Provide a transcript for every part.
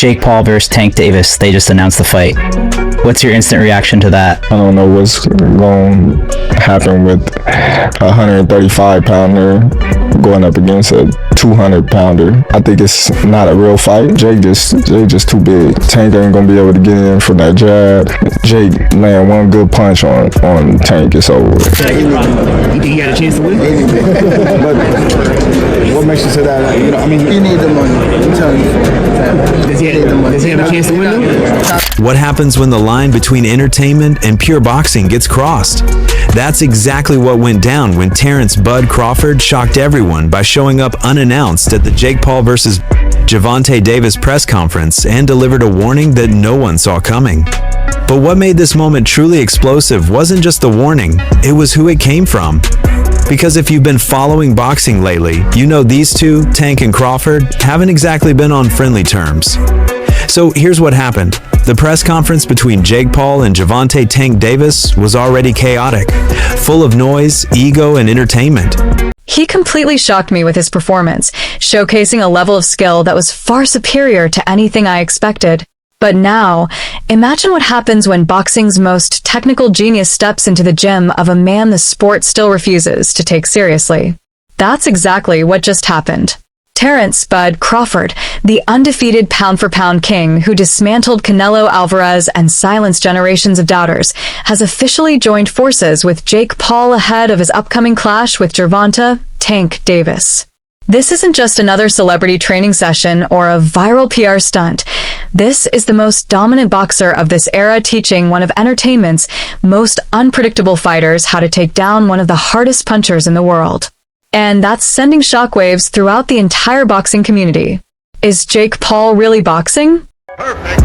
Jake Paul versus Tank Davis. They just announced the fight. What's your instant reaction to that? I don't know what's going to happen with a 135-pounder going up against a 200-pounder. I think it's not a real fight. Jake just too big. Tank ain't going to be able to get in from that jab. Jake land one good punch on Tank, it's over with. You think he got a chance to win? But what makes you say that? You know, I mean, he need the money. I'm telling you. Does he have a chance to win though? What happens when the line between entertainment and pure boxing gets crossed? That's exactly what went down when Terence "Bud" Crawford shocked everyone by showing up unannounced at the Jake Paul versus Gervonta Davis press conference and delivered a warning that no one saw coming. But what made this moment truly explosive wasn't just the warning, it was who it came from. Because if you've been following boxing lately, you know these two, Tank and Crawford, haven't exactly been on friendly terms. So here's what happened. The press conference between Jake Paul and Gervonta "Tank" Davis was already chaotic, full of noise, ego, and entertainment. He completely shocked me with his performance, showcasing a level of skill that was far superior to anything I expected. But now, imagine what happens when boxing's most technical genius steps into the gym of a man the sport still refuses to take seriously. That's exactly what just happened. Terence "Bud" Crawford, the undefeated pound-for-pound king who dismantled Canelo Alvarez and silenced generations of doubters, has officially joined forces with Jake Paul ahead of his upcoming clash with Gervonta "Tank" Davis. This isn't just another celebrity training session or a viral PR stunt. This is the most dominant boxer of this era teaching one of entertainment's most unpredictable fighters how to take down one of the hardest punchers in the world. And that's sending shockwaves throughout the entire boxing community. Is Jake Paul really boxing? Perfect.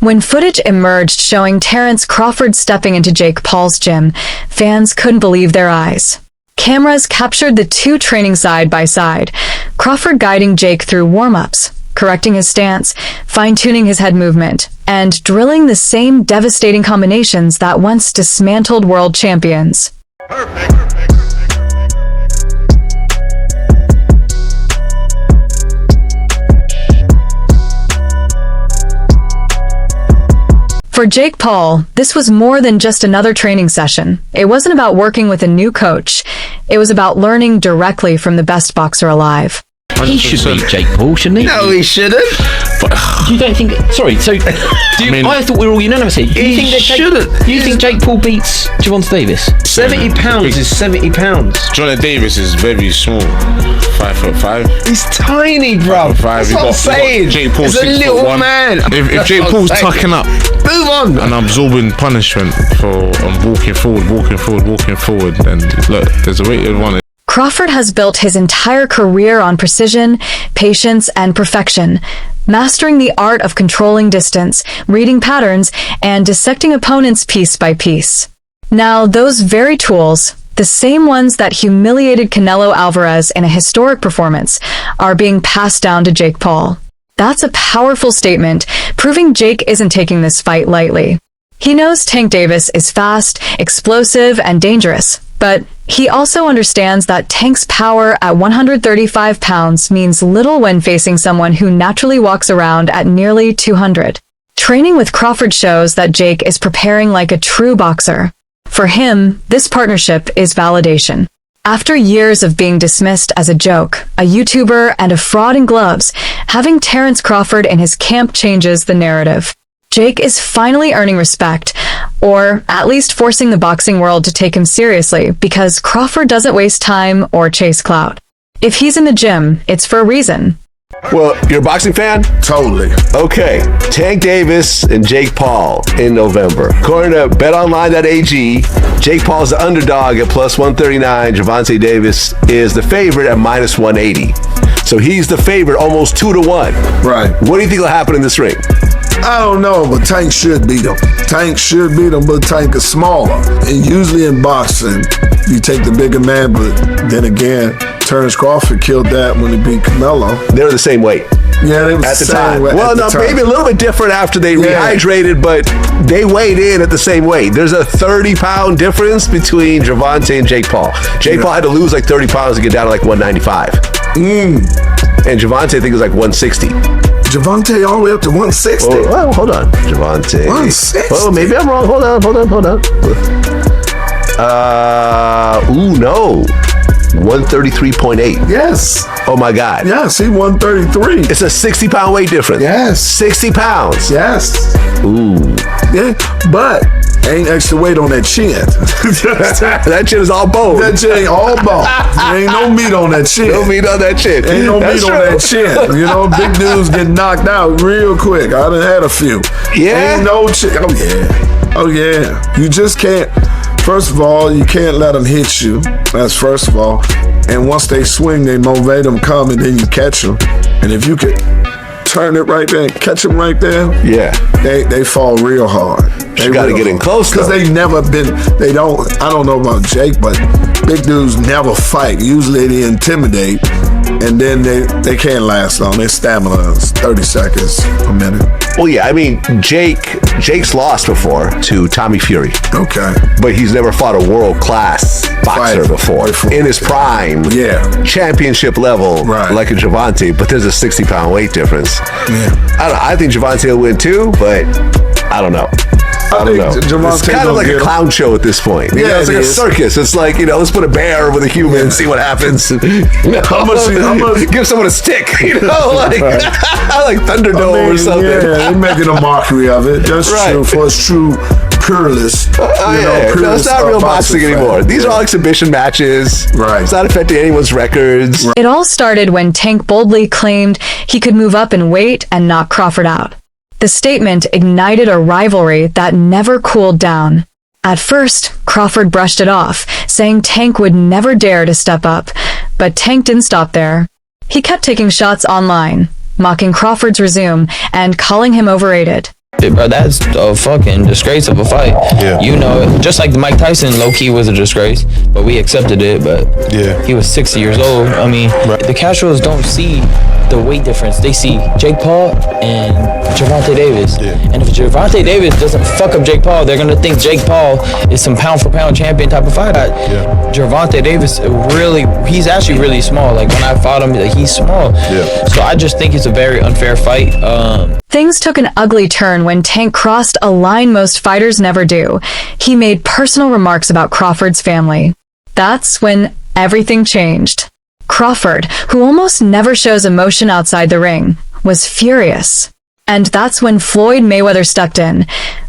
When footage emerged showing Terence Crawford stepping into Jake Paul's gym, fans couldn't believe their eyes. Cameras captured the two training side by side, Crawford guiding Jake through warm-ups, correcting his stance, fine-tuning his head movement, and drilling the same devastating combinations that once dismantled world champions. Perfect. For Jake Paul, this was more than just another training session. It wasn't about working with a new coach. It was about learning directly from the best boxer alive. He should beat Jake Paul, shouldn't he? No, he shouldn't. You don't think? Sorry. So, I thought we were all unanimous here. You think Jake Paul beats Gervonta Davis? 70 pounds is 70 pounds. Gervonta Davis is very small. 5'5". He's tiny, bro. That's what I'm saying. Jake Paul's He's a little 6'1". man. If Jake Paul's tucking up, move on, and absorbing punishment for walking forward, then look, there's a weighted one. Crawford has built his entire career on precision, patience, and perfection. mastering the art of controlling distance, reading patterns, and dissecting opponents piece by piece. Now, those very tools, the same ones that humiliated Canelo Alvarez in a historic performance, are being passed down to Jake Paul. That's a powerful statement, proving Jake isn't taking this fight lightly. He knows Tank Davis is fast, explosive, and dangerous, but he also understands that Tank's power at 135 pounds means little when facing someone who naturally walks around at nearly 200. Training with Crawford shows that Jake is preparing like a true boxer. For him, this partnership is validation. After years of being dismissed as a joke, a YouTuber, and a fraud in gloves, having Terence Crawford in his camp changes the narrative. Jake is finally earning respect, or at least forcing the boxing world to take him seriously, because Crawford doesn't waste time or chase clout. If he's in the gym, it's for a reason. Well, you're a boxing fan? Totally. Okay. Tank Davis and Jake Paul in November. According to betonline.ag, Jake Paul's the underdog at plus 139. Gervonta Davis is the favorite at minus 180. So he's the favorite almost 2-1. Right. What do you think will happen in this ring? I don't know, but Tank should beat him. Tank should beat him, but Tank is smaller. And usually in boxing, you take the bigger man, but then again, Terence Crawford killed that when he beat Canelo. They were the same weight. Yeah, they were at the same time. weight Well, at no, the time. maybe a little bit different after they rehydrated, but they weighed in at the same weight. There's a 30-pound difference between Gervonta and Jake Paul. Jake Paul had to lose like 30 pounds to get down to like 195. And Gervonta, I think, was like 160. Gervonta all the way up to 160. Oh, hold on. Gervonta. 160. Oh, maybe I'm wrong. Hold on. No. 133.8. Yes. Oh my God. Yes, he 133. It's a 60-pound weight difference. Yes. 60 pounds. Yes. Ooh. Yeah, but ain't extra weight on that chin. That chin is all bone. That chin ain't all bone. There ain't no meat on that chin. No meat on that chin. Ain't no meat on that chin. You know, big dudes get knocked out real quick. I done had a few. Yeah. Ain't no chin. Oh yeah. Oh yeah. You just can't. First of all, you can't let them hit you. That's first of all. And once they swing, they motivate them come, and then you catch them. And if you could turn it right there and catch them right there, they fall real hard. You got to get in close because they never been. They don't. I don't know about Jake, but big dudes never fight. Usually they intimidate, and then they can't last long. Their stamina is 30 seconds a minute. Well, yeah, I mean, Jake's lost before to Tommy Fury. Okay. But he's never fought a world-class boxer before. In his prime. Yeah. Championship level, like a Gervonta, but there's a 60-pound weight difference. Yeah. I think Gervonta will win too, but I don't know. I don't know. It's kind of like a clown show at this point. Yeah, it's like a circus. It's like, let's put a bear with a human and see what happens. How much? Give someone a stick, like Thunderdome or something. Yeah, they're making a mockery of it. That's true for its true purists. No, it's not real boxing anymore. These are all exhibition matches. Right. It's not affecting anyone's records. It all started when Tank boldly claimed he could move up in weight and knock Crawford out. The statement ignited a rivalry that never cooled down. At first, Crawford brushed it off, saying Tank would never dare to step up. But Tank didn't stop there. He kept taking shots online, mocking Crawford's resume and calling him overrated. Bro, that's a fucking disgrace of a fight. Yeah. Just like the Mike Tyson low-key was a disgrace, but we accepted it, but he was 60 years old. I mean, the casuals don't see the weight difference. They see Jake Paul and Gervonta Davis. And if Gervonta Davis doesn't fuck up Jake Paul, they're going to think Jake Paul is some pound-for-pound champion type of fight. Gervonta Davis, he's actually really small. Like, when I fought him, he's small. So I just think it's a very unfair fight. Things took an ugly turn when Tank crossed a line most fighters never do. He made personal remarks about Crawford's family. That's when everything changed. Crawford, who almost never shows emotion outside the ring, was furious. And that's when Floyd Mayweather stepped in.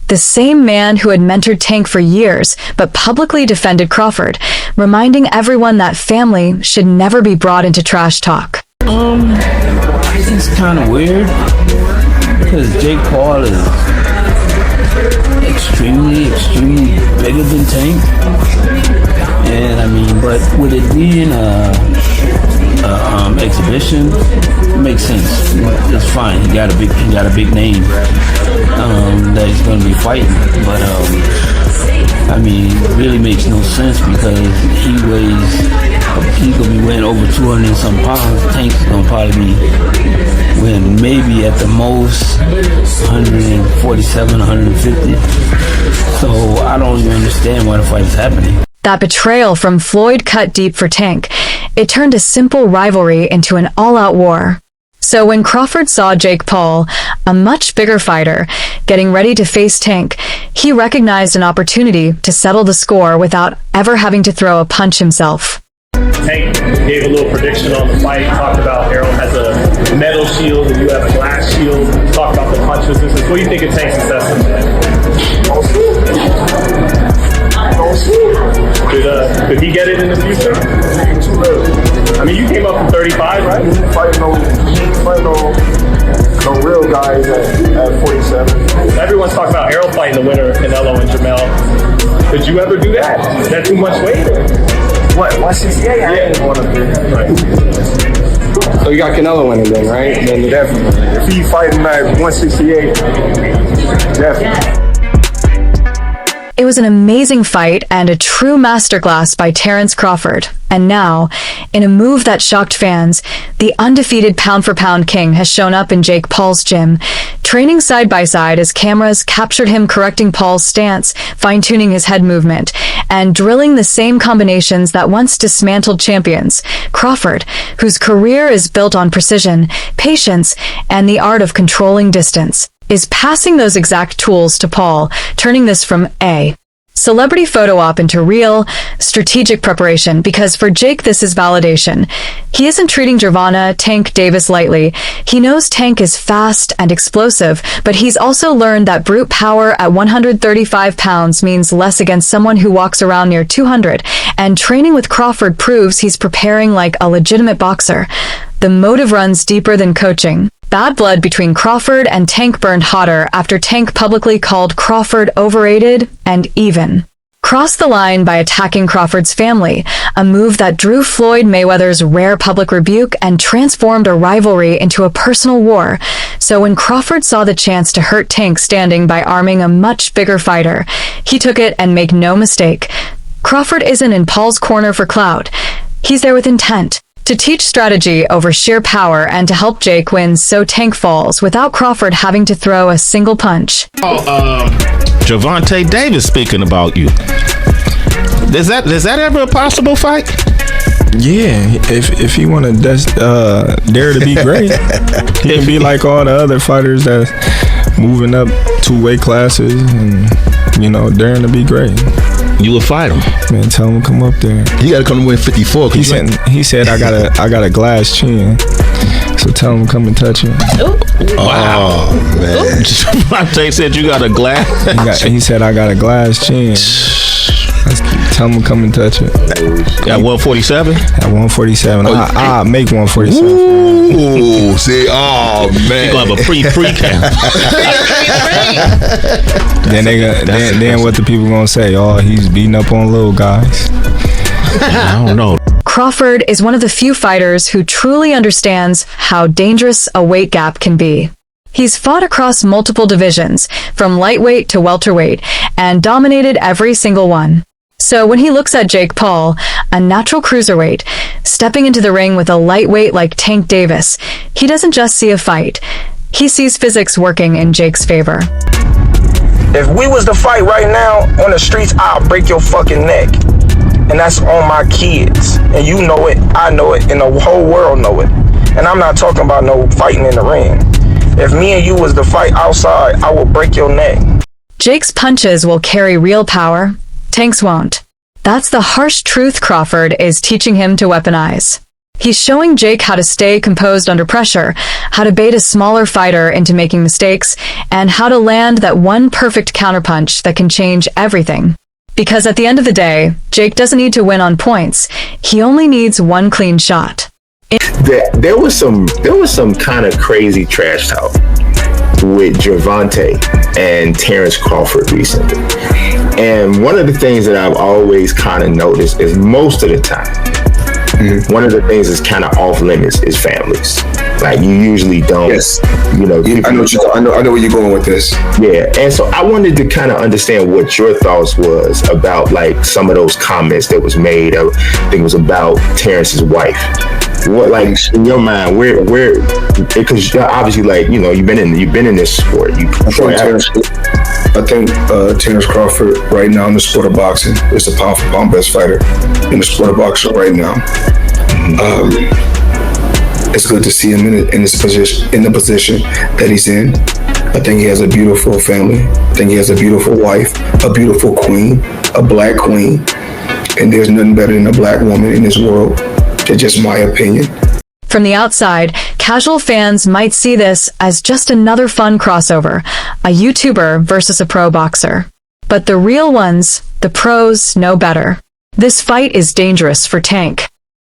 The same man who had mentored Tank for years, but publicly defended Crawford, reminding everyone that family should never be brought into trash talk. It's kind of weird. Because Jake Paul is extremely bigger than Tank. And I mean, but with it being exhibition, it makes sense. It's fine. He got a big name that he's going to be fighting. But I mean, it really makes no sense because he's going to be weighing over 200 and some pounds. Tank's going to probably be weighing maybe at the most 147, 150. So I don't even understand why the fight is happening. That betrayal from Floyd cut deep for Tank. It turned a simple rivalry into an all-out war. So when Crawford saw Jake Paul, a much bigger fighter, getting ready to face Tank, he recognized an opportunity to settle the score without ever having to throw a punch himself. Tank gave a little prediction on the fight, talked about Errol has a metal shield and you have a glass shield, talked about the punch resistance. What do you think of Tank's assessment? Could he get it in the future? I mean, you came up from 35, right? Fighting no real guys at 47. Everyone's talking about Errol fighting the winner of Canelo and Jamel. Could you ever do that? Is that too much weight? What, 168? Yeah. I ain't want to do. Right. So you got Canelo winning then, right? Then definitely. If he fighting at 168, definitely. It was an amazing fight and a true masterclass by Terence Crawford. And now, in a move that shocked fans, the undefeated pound-for-pound king has shown up in Jake Paul's gym, training side by side as cameras captured him correcting Paul's stance, fine-tuning his head movement, and drilling the same combinations that once dismantled champions. Crawford, whose career is built on precision, patience, and the art of controlling distance, is passing those exact tools to Paul, turning this from a celebrity photo op into real, strategic preparation, because for Jake this is validation. He isn't treating Gervonta, Tank Davis lightly. He knows Tank is fast and explosive, but he's also learned that brute power at 135 pounds means less against someone who walks around near 200, and training with Crawford proves he's preparing like a legitimate boxer. The motive runs deeper than coaching. Bad blood between Crawford and Tank burned hotter after Tank publicly called Crawford overrated and even crossed the line by attacking Crawford's family, a move that drew Floyd Mayweather's rare public rebuke and transformed a rivalry into a personal war. So when Crawford saw the chance to hurt Tank standing by arming a much bigger fighter, he took it, and make no mistake, Crawford isn't in Paul's corner for clout. He's there with intent. To teach strategy over sheer power and to help Jake win so Tank falls without Crawford having to throw a single punch. Gervonta Davis speaking about you. Is that ever a possible fight? Yeah, if he want to dare to be great, he can be like all the other fighters that's moving up 2 weight classes and, daring to be great. You will fight him, man. Tell him to come up there. You got to come to win 54. He said I got a glass chin. So tell him to come and touch it. Wow, man. Gervonta said you got a glass. He said I got a glass chin. Tell him to come and touch it. At 147? At 147. I'll make 147. Ooh, see, oh man. You're gonna have a pre-count. Then what the people gonna say? Oh, he's beating up on little guys. I don't know. Crawford is one of the few fighters who truly understands how dangerous a weight gap can be. He's fought across multiple divisions, from lightweight to welterweight, and dominated every single one. So when he looks at Jake Paul, a natural cruiserweight, stepping into the ring with a lightweight like Tank Davis, he doesn't just see a fight. He sees physics working in Jake's favor. If we was to fight right now on the streets, I'll break your fucking neck. And that's on my kids. And you know it, I know it, and the whole world know it. And I'm not talking about no fighting in the ring. If me and you was to fight outside, I will break your neck. Jake's punches will carry real power. Tank's won't. That's the harsh truth Crawford is teaching him to weaponize. He's showing Jake how to stay composed under pressure, how to bait a smaller fighter into making mistakes, and how to land that one perfect counterpunch that can change everything. Because at the end of the day, Jake doesn't need to win on points. He only needs one clean shot. There was some kind of crazy trash talk with Gervonta and Terence Crawford recently. And one of the things that I've always kind of noticed is most of the time, one of the things that's kind of off limits is families. Like you usually don't. Yes. You know. I know where you're going with this. Yeah, and so I wanted to kind of understand what your thoughts was about like some of those comments that was made. I think it was about Terrence's wife. What, like, in your mind, where? Because obviously, like, you know, you've been in this sport. I think Terence Crawford right now in the sport of boxing is the pound for pound best fighter in the sport of boxing right now. It's good to see him in the position that he's in. I think he has a beautiful family. I think he has a beautiful wife, a beautiful queen, a black queen, and there's nothing better than a black woman in this world. That's just my opinion. From the outside, casual fans might see this as just another fun crossover, a YouTuber versus a pro boxer. But the real ones, the pros, know better. This fight is dangerous for Tank.